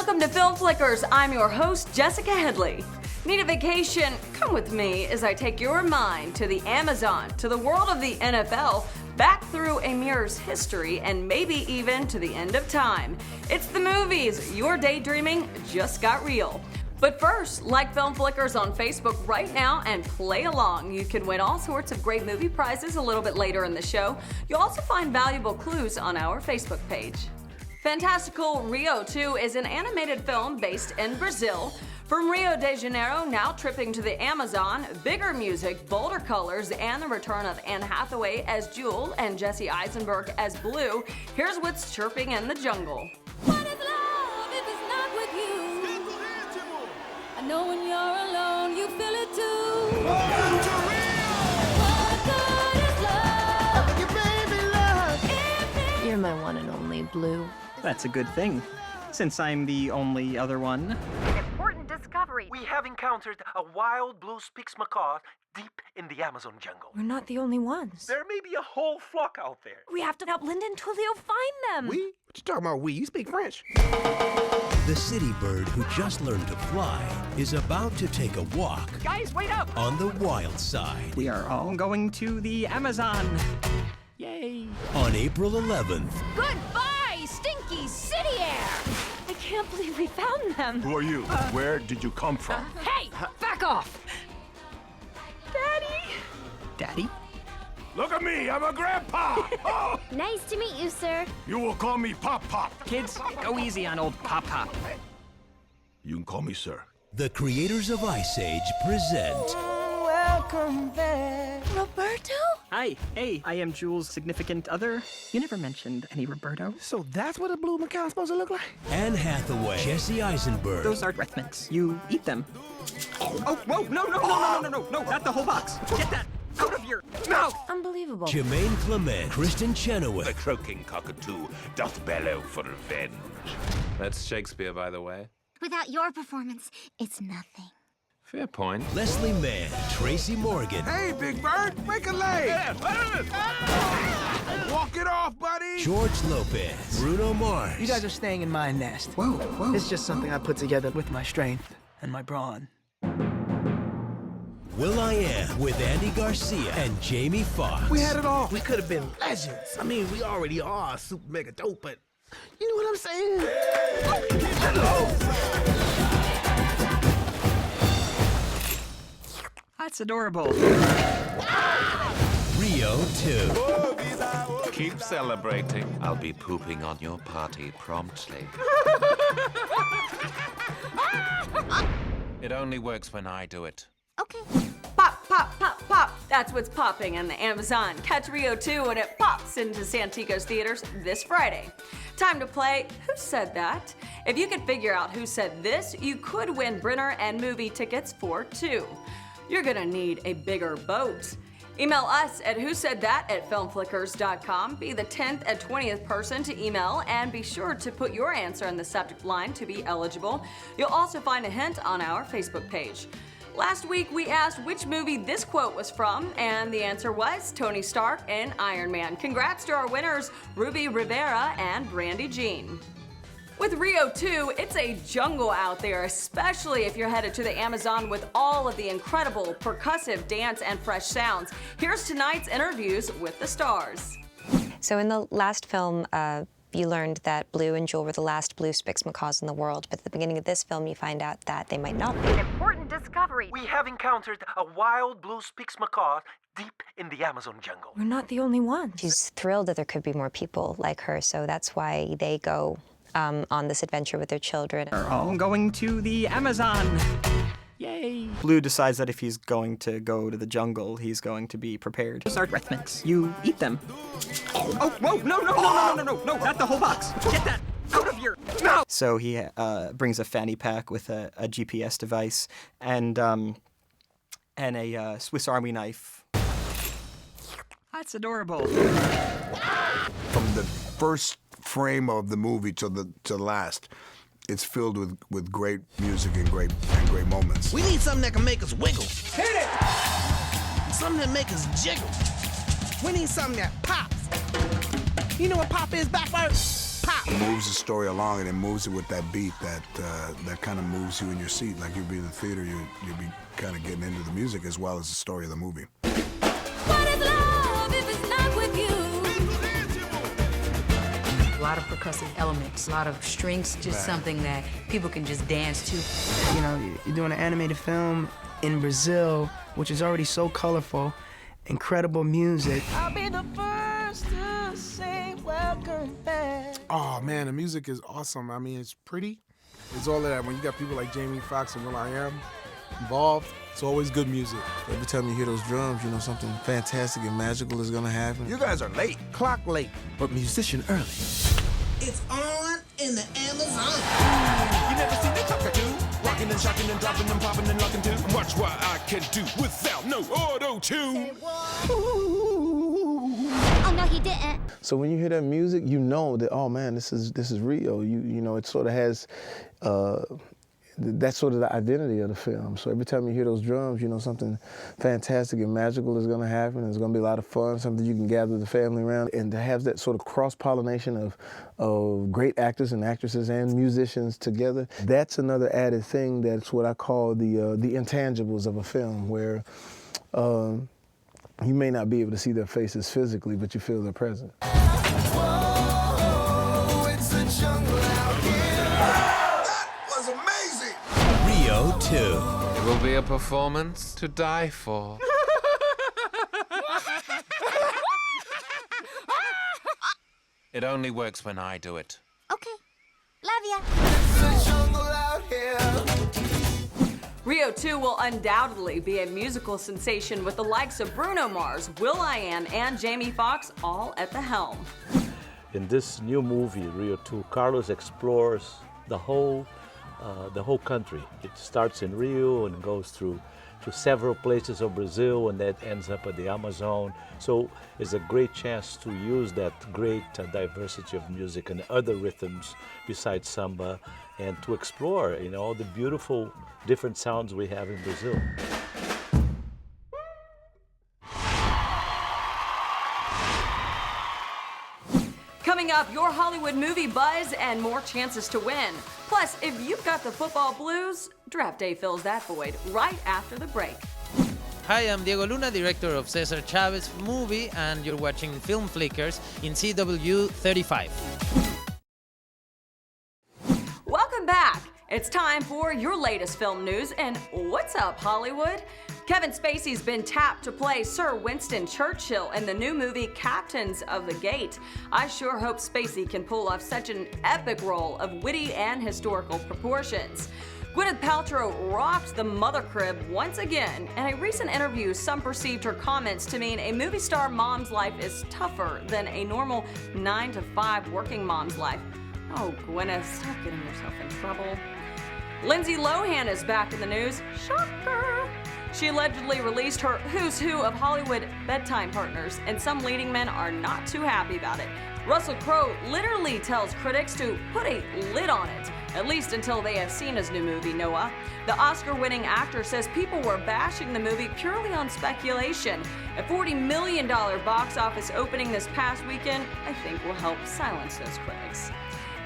Welcome to Film Flickers. I'm your host, Jessica Headley. Need a vacation? Come with me as I take your mind to the Amazon, to the world of the NFL, back through a mirror's history, and maybe even to the end of time. It's the movies. Your daydreaming just got real. But first, like Film Flickers on Facebook right now and play along. You can win all sorts of great movie prizes a little bit later in the show. You'll also find valuable clues on our Facebook page. Fantastical Rio 2 is an animated film based in Brazil. From Rio de Janeiro, now tripping to the Amazon, bigger music, bolder colors, and the return of Anne Hathaway as Jewel and Jesse Eisenberg as Blue, here's what's chirping in the jungle. What is love if it's not with you? I know when you're alone, you feel it too. What good is love? You're my one and only Blue. That's a good thing, since I'm the only other one. Important discovery. We have encountered a wild blue spix macaw deep in the Amazon jungle. We're not the only ones. There may be a whole flock out there. We have to help Linda and Tulio find them. We? What you talking about, we? You speak French. The city bird who just learned to fly is about to take a walk Guys, wait up! on the wild side. We are all going to the Amazon. Yay! On April 11th, Goodbye, stinky city air! I can't believe we found them. Who are you? Where did you come from? Hey, back off! Daddy? Look at me, I'm a grandpa! Oh, Nice to meet you, sir. you will call me Pop Pop. Kids, go easy on old Pop Pop. You can call me sir. the creators of Ice Age present Roberto? Hi, hey, I am Jules' significant other. You never mentioned any Roberto. So that's what a blue macaw's supposed to look like? Anne Hathaway, Jesse Eisenberg, Those are breath mints. You eat them. Oh, whoa, no, not the whole box. Get that out of your mouth. Unbelievable. Jermaine Clement, Kristen Chenoweth, Croaking cockatoo doth bellow for revenge. That's Shakespeare, by the way. Without your performance, it's nothing. Fair point. Leslie Mann, Tracy Morgan, Hey, Big Bird, break a leg! Walk it off, buddy! George Lopez, Bruno Mars, You guys are staying in my nest. Whoa. It's just something I put together with my strength and my brawn. Will.i.am with Andy Garcia and Jamie Foxx. We had it all. We could have been legends. I mean, we already are super mega dope, but you know what I'm saying? That's adorable. Rio 2. Keep celebrating. I'll be pooping on your party promptly. It only works when I do it. Okay. Pop, pop, pop, pop. That's what's popping in the Amazon. Catch Rio 2 when it pops into Santikos theaters this Friday. Time to play Who Said That? If you could figure out who said this, you could win Brenner and movie tickets for two. You're gonna need a bigger boat. Email us at whosaidthat@filmflickers.com. Be the 10th and 20th person to email, and be sure to put your answer in the subject line to be eligible. You'll also find a hint on our Facebook page. Last week, we asked which movie this quote was from, and the answer was Tony Stark in Iron Man. Congrats to our winners, Ruby Rivera and Brandy Jean. With Rio 2, it's a jungle out there, especially if you're headed to the Amazon with all of the incredible percussive dance and fresh sounds. Here's tonight's interviews with the stars. So in the last film, you learned that Blue and Jewel were the last blue spix macaws in the world, but at the beginning of this film, you find out that they might not be. Important discovery. We have encountered a wild blue spix macaw deep in the Amazon jungle. We're not the only ones. She's thrilled that there could be more people like her, so that's why they go on this adventure with their children. We're all going to the Amazon. Yay. Blue decides that if he's going to go to the jungle, he's going to be prepared. Those are breath mints. You eat them. Oh, whoa, no, not the whole box. Get that out of your mouth. So he brings a fanny pack with a GPS device and a Swiss Army knife. That's adorable. From the first frame of the movie to the last, it's filled with great music and great moments. We need something that can make us wiggle. Hit it! Something that make us jiggle. We need something that pops. You know what pop is backwards? Pop. Moves moves the story along, and it moves it with that beat that kind of moves you in your seat. Like you'd be in the theater, you'd be kind of getting into the music as well as the story of the movie. What is love if it's not with you? A lot of percussive elements, a lot of strings, just something that people can just dance to. You know, you're doing an animated film in Brazil, which is already so colorful, incredible music. I'll be the first to say welcome back. Oh man, the music is awesome. I mean, it's pretty. It's all of that. When you got people like Jamie Foxx and will.i.am involved, it's always good music. Every time you hear those drums, you know something fantastic and magical is gonna happen. You guys are late. Clock late, but musician early. It's on in the Amazon. You never seen the cockatoo? Rocking and shocking and dropping and popping and locking too. Watch what I can do without no auto-tune. Oh, no, he didn't. So when you hear that music, you know that, oh man, this is Rio. You know, it sort of has that's sort of the identity of the film. So every time you hear those drums, you know something fantastic and magical is going to happen. It's going to be a lot of fun, something you can gather the family around. And to have that sort of cross-pollination of great actors and actresses and musicians together, that's another added thing. That's what I call the intangibles of a film, where you may not be able to see their faces physically, but you feel their presence. Whoa, it's a jungle out here. That was amazing! Rio 2. It will be a performance to die for. It only works when I do it. Okay. Love ya. It's a jungle out here. Rio 2 will undoubtedly be a musical sensation with the likes of Bruno Mars, will.i.am, and Jamie Foxx all at the helm. In this new movie, Rio 2, Carlos explores the whole country. It starts in Rio and goes through several places of Brazil, and that ends up at the Amazon. So it's a great chance to use that great diversity of music and other rhythms besides samba, and to explore, you know, all the beautiful different sounds we have in Brazil. Coming up, your Hollywood movie buzz and more chances to win. Plus, if you've got the football blues, Draft Day fills that void right after the break. Hi, I'm Diego Luna, director of Cesar Chavez movie, and you're watching Film Flickers in CW 35. Welcome back. It's time for your latest film news, and what's up, Hollywood? Kevin Spacey's been tapped to play Sir Winston Churchill in the new movie Captains of the Gate. I sure hope Spacey can pull off such an epic role of witty and historical proportions. Gwyneth Paltrow rocked the mother crib once again. In a recent interview, some perceived her comments to mean a movie star mom's life is tougher than a normal 9-to-5 working mom's life. Oh, Gwyneth, stop getting yourself in trouble. Lindsay Lohan is back in the news. Shocker! She allegedly released her who's who of Hollywood bedtime partners, and some leading men are not too happy about it. Russell Crowe literally tells critics to put a lid on it, at least until they have seen his new movie, Noah. The Oscar-winning actor says people were bashing the movie purely on speculation. A $40 million box office opening this past weekend, I think, will help silence those critics.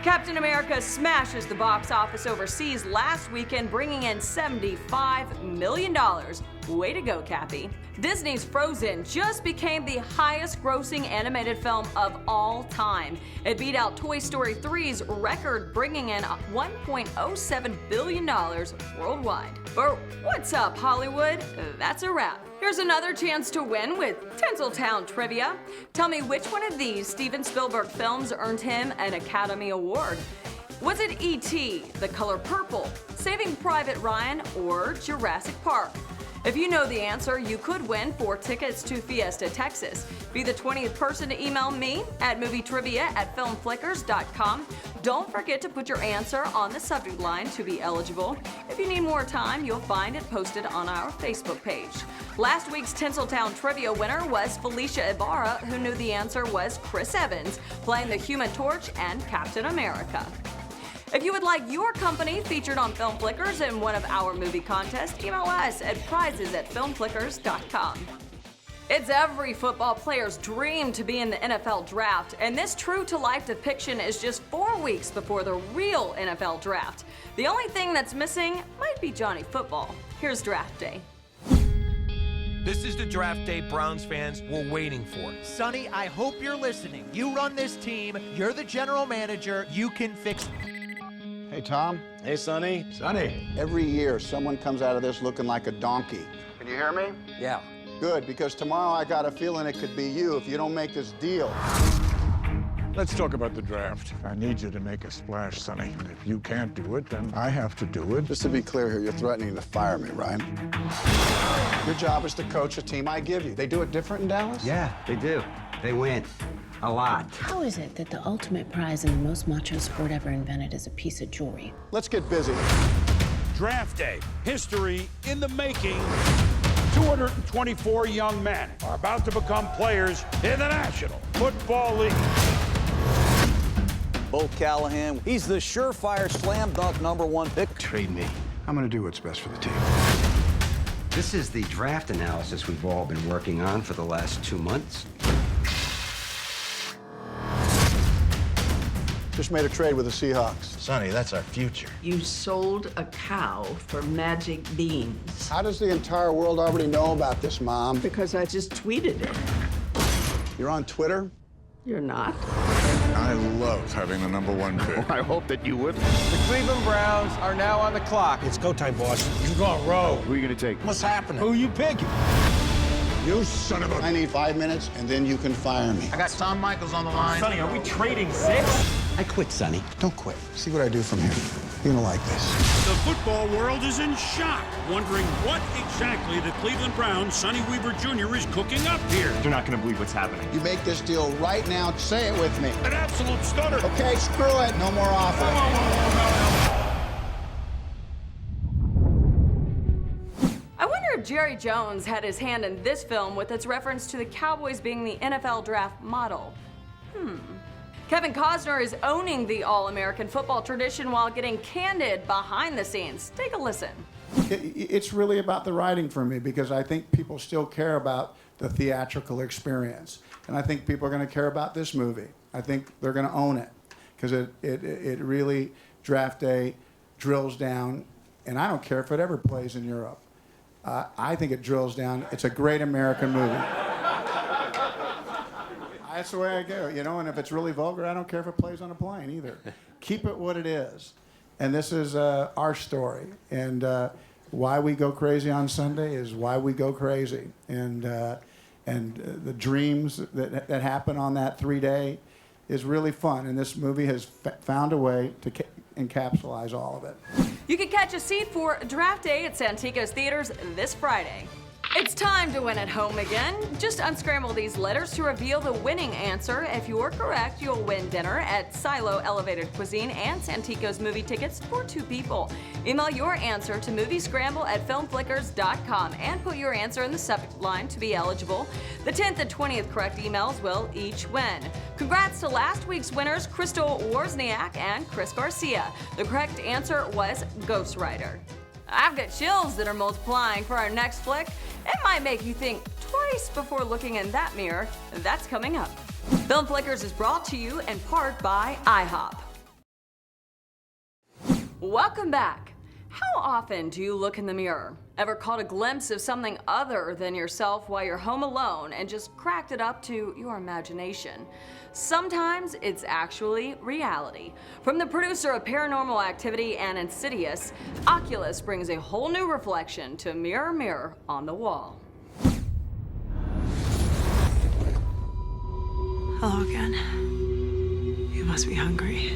Captain America smashes the box office overseas last weekend, bringing in $75 million. Way to go, Cappy. Disney's Frozen just became the highest-grossing animated film of all time. It beat out Toy Story 3's record, bringing in $1.07 billion worldwide. For What's Up, Hollywood? That's a wrap. Here's another chance to win with Tinseltown Trivia. Tell me which one of these Steven Spielberg films earned him an Academy Award. Was it E.T., The Color Purple, Saving Private Ryan, or Jurassic Park? If you know the answer, you could win 4 tickets to Fiesta, Texas. Be the 20th person to email me at movietrivia@filmflickers.com. Don't forget to put your answer on the subject line to be eligible. If you need more time, you'll find it posted on our Facebook page. Last week's Tinseltown Trivia winner was Felicia Ibarra, who knew the answer was Chris Evans, playing the Human Torch and Captain America. If you would like your company featured on Film Flickers in one of our movie contests, email us at prizes@filmflickers.com. It's every football player's dream to be in the NFL draft, and this true-to-life depiction is just 4 weeks before the real NFL draft. The only thing that's missing might be Johnny Football. Here's Draft Day. This is the draft day Browns fans were waiting for. Sonny, I hope you're listening. You run this team. You're the general manager. You can fix it. Hey, Tom. Hey, Sonny. Sonny. Every year, someone comes out of this looking like a donkey. Can you hear me? Yeah. Good, because tomorrow I got a feeling it could be you if you don't make this deal. Let's talk about the draft. I need you to make a splash, Sonny. If you can't do it, then I have to do it. Just to be clear here, you're threatening to fire me, right? Your job is to coach a team I give you. They do it different in Dallas? Yeah, they do. They win. A lot. How is it that the ultimate prize in the most macho sport ever invented is a piece of jewelry? Let's get busy. Draft day. History in the making. 224 young men are about to become players in the National Football League. Bo Callahan, he's the surefire slam dunk #1 pick. Trade me. I'm going to do what's best for the team. This is the draft analysis we've all been working on for the last 2 months. Just made a trade with the Seahawks. Sonny, that's our future. You sold a cow for magic beans. How does the entire world already know about this, Mom? Because I just tweeted it. You're on Twitter? You're not. I love having the #1 pick. I hope that you would. The Cleveland Browns are now on the clock. It's go time, boss. You're going rogue. Who are you going to take? What's happening? Who you picking? You son of a... I need 5 minutes, and then you can fire me. I got Tom Michaels on the line. Sonny, are we trading 6? I quit, Sonny. Don't quit. See what I do from here. You're going to like this. The football world is in shock, wondering what exactly the Cleveland Browns' Sonny Weaver Jr. is cooking up here. You're not going to believe what's happening. You make this deal right now. Say it with me. An absolute stunner. Okay, screw it. No more offer. I wonder if Jerry Jones had his hand in this film with its reference to the Cowboys being the NFL draft model. Kevin Costner is owning the all-American football tradition while getting candid behind the scenes. Take a listen. It's really about the writing for me because I think people still care about the theatrical experience. And I think people are going to care about this movie. I think they're going to own it because it really, Draft Day, drills down. And I don't care if it ever plays in Europe. I think it drills down. It's a great American movie. That's the way I go, you know, and if it's really vulgar, I don't care if it plays on a plane either. Keep it what it is. And this is our story. And why we go crazy on Sunday is why we go crazy. And the dreams that happen on that 3-day is really fun. And this movie has found a way to encapsulate all of it. You can catch a seat for Draft Day at Santikos Theaters this Friday. It's time to win at home again. Just unscramble these letters to reveal the winning answer. If you're correct, you'll win dinner at Silo Elevated Cuisine and Santikos movie tickets for 2 people. Email your answer to moviescramble@filmflickers.com and put your answer in the subject line to be eligible. The 10th and 20th correct emails will each win. Congrats to last week's winners, Crystal Wozniak and Chris Garcia. The correct answer was Ghost Rider. I've got chills that are multiplying for our next flick. It might make you think twice before looking in that mirror. That's coming up. Film Flickers is brought to you in part by IHOP. Welcome back. How often do you look in the mirror? Ever caught a glimpse of something other than yourself while you're home alone and just cracked it up to your imagination? Sometimes it's actually reality. From the producer of Paranormal Activity and Insidious, Oculus brings a whole new reflection to Mirror, Mirror on the Wall. Hello again. You must be hungry.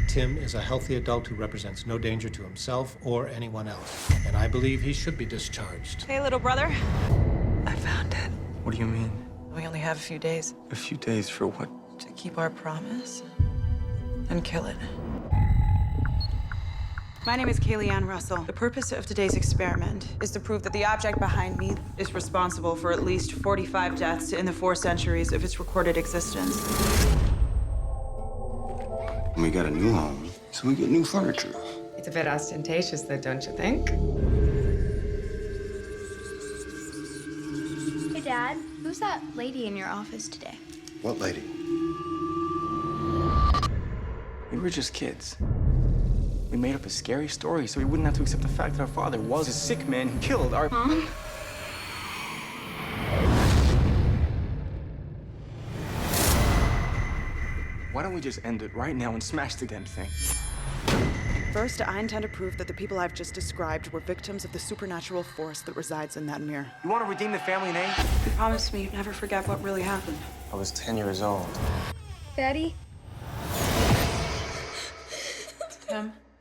Tim is a healthy adult who represents no danger to himself or anyone else, and I believe he should be discharged. Hey, little brother. I found it. What do you mean? We only have a few days A few days for what? to keep our promise and kill it. My name is Kaylee Ann Russell. The purpose of today's experiment is to prove that the object behind me is responsible for at least 45 deaths in the 4 centuries of its recorded existence. We got a new home, so we get new furniture. It's a bit ostentatious, though, don't you think? Hey, Dad. Who's that lady in your office today? What lady? We were just kids. We made up a scary story so we wouldn't have to accept the fact that our father was a sick man who killed our Mom? Why don't we just end it right now and smash the damn thing? First, I intend to prove that the people I've just described were victims of the supernatural force that resides in that mirror. You want to redeem the family name? You promised me you'd never forget what really happened. I was 10 years old. Daddy?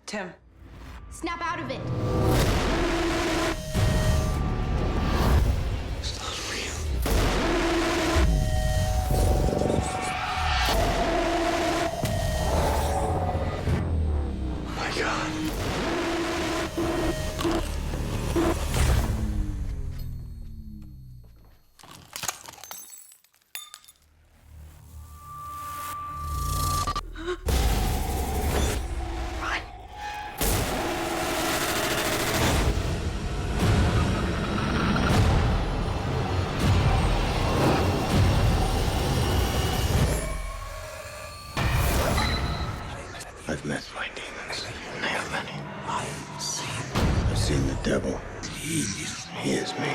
Tim. Snap out of it. It's not real. Oh my God. I've met my demons. And they are many. I've seen the devil. He is me.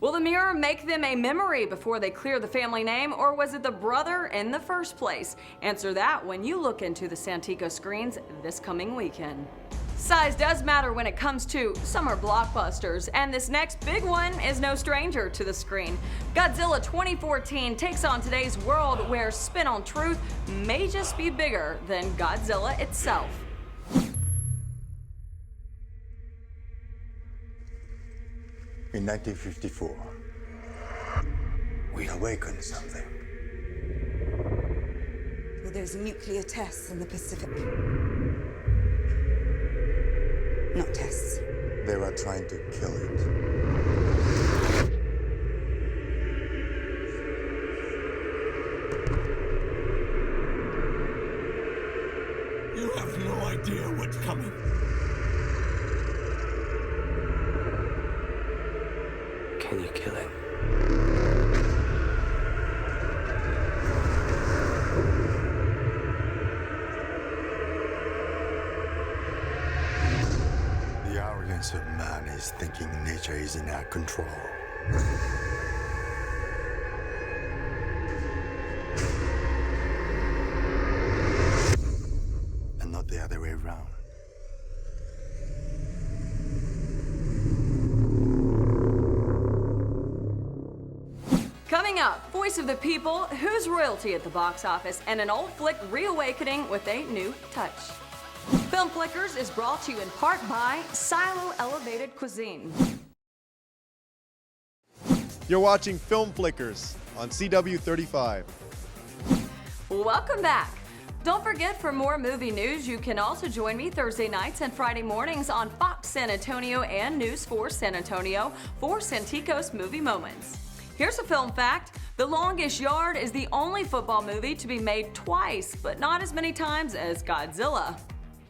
Will the mirror make them a memory before they clear the family name, or was it the brother in the first place? Answer that when you look into the Santico screens this coming weekend. Size does matter when it comes to summer blockbusters, and this next big one is no stranger to the screen. Godzilla 2014 takes on today's world where spin on truth may just be bigger than Godzilla itself. In 1954, we awakened something. Well, there's nuclear tests in the Pacific. Not tests. They were trying to kill it. You have no idea what's coming. Can you kill it? The arrogance of man is thinking nature is in our control. And not the other way around. Coming up, Voice of the People, Who's Royalty at the box office, and an old flick reawakening with a new touch. Film Flickers is brought to you in part by Silo Elevated Cuisine. You're watching Film Flickers on CW 35. Welcome back. Don't forget, for more movie news, you can also join me Thursday nights and Friday mornings on Fox San Antonio and News 4 San Antonio for Santico's Movie Moments. Here's a film fact. The Longest Yard is the only football movie to be made twice, but not as many times as Godzilla.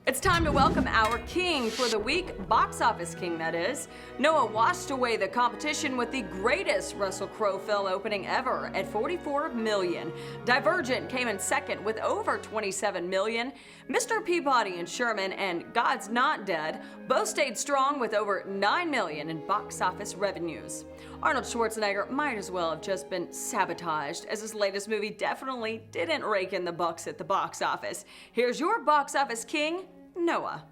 It's time to welcome our king for the week, box office king that is. Noah washed away the competition with the greatest Russell Crowe film opening ever at $44 million. Divergent came in second with over $27 million. Mr. Peabody and Sherman and God's Not Dead both stayed strong with over $9 million in box office revenues. Arnold Schwarzenegger might as well have just been sabotaged, as his latest movie definitely didn't rake in the bucks at the box office. Here's your box office king, Noah.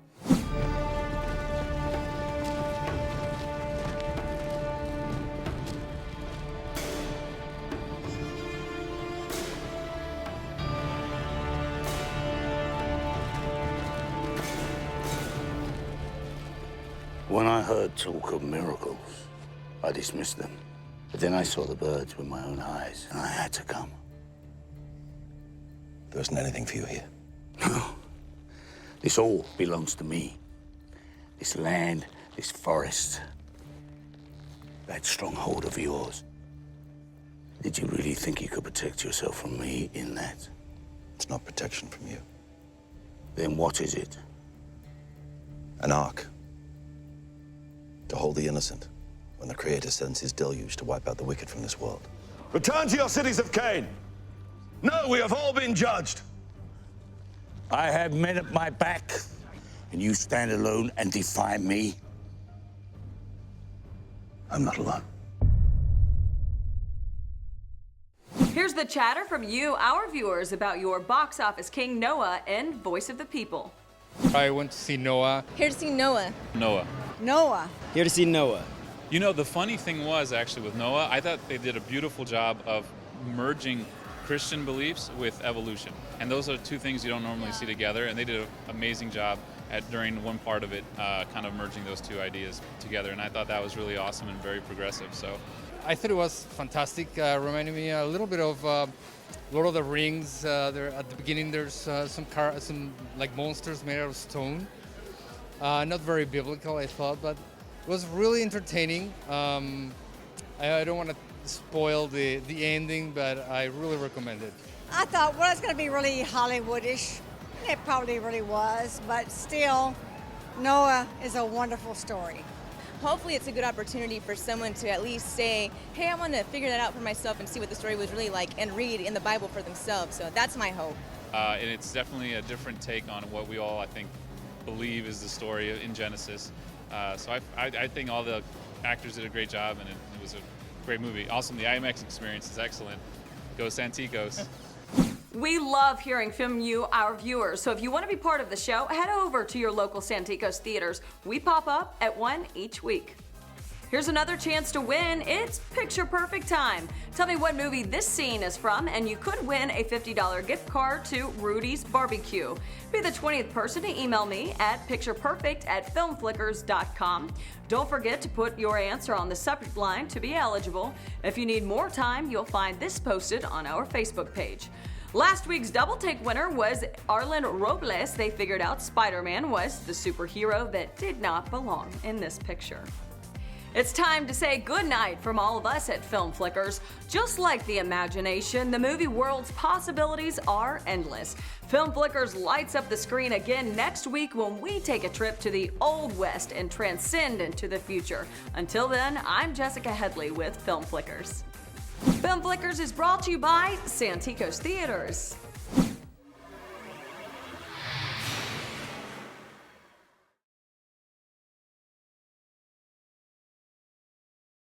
When I heard talk of miracles, I dismissed them. But then I saw the birds with my own eyes, and I had to come. There isn't anything for you here. No. This all belongs to me. This land, this forest, that stronghold of yours. Did you really think you could protect yourself from me in that? It's not protection from you. Then what is it? An ark. To hold the innocent when the Creator sends his deluge to wipe out the wicked from this world. Return to your cities of Cain. No, we have all been judged. I have men at my back, and you stand alone and defy me? I'm not alone. Here's the chatter from you, our viewers, about your box office king Noah and Voice of the People. I went to see Noah. Here to see Noah. Noah. Noah. Here to see Noah. You know, the funny thing was, actually, with Noah, I thought they did a beautiful job of merging Christian beliefs with evolution. And those are two things you don't normally see together, and they did an amazing job during one part of it, kind of merging those two ideas together. And I thought that was really awesome and very progressive. So I thought it was fantastic. Reminded me a little bit of Lord of the Rings. There at the beginning, there's some like monsters made out of stone. Not very biblical, I thought, but it was really entertaining. I don't want to spoil the ending, but I really recommend it. I thought, well, it's going to be really Hollywoodish, and it probably really was, but still, Noah is a wonderful story. Hopefully it's a good opportunity for someone to at least say, hey, I want to figure that out for myself and see what the story was really like and read in the Bible for themselves. So that's my hope. And it's definitely a different take on what we all, I think, believe is the story in Genesis. So I think all the actors did a great job, and it was a great movie. Awesome. The IMAX experience is excellent. Go Santikos. We love hearing from you, our viewers. So if you want to be part of the show, head over to your local Santikos theaters. We pop up at one each week. Here's another chance to win. It's picture perfect time. Tell me what movie this scene is from, and you could win a $50 gift card to Rudy's Barbecue. Be the 20th person to email me at pictureperfect@filmflickers.com. Don't forget to put your answer on the subject line to be eligible. If you need more time, you'll find this posted on our Facebook page. Last week's Double Take winner was Arlen Robles. They figured out Spider-Man was the superhero that did not belong in this picture. It's time to say goodnight from all of us at Film Flickers. Just like the imagination, the movie world's possibilities are endless. Film Flickers lights up the screen again next week when we take a trip to the Old West and transcend into the future. Until then, I'm Jessica Headley with Film Flickers. Film Flickers is brought to you by Santikos Theaters.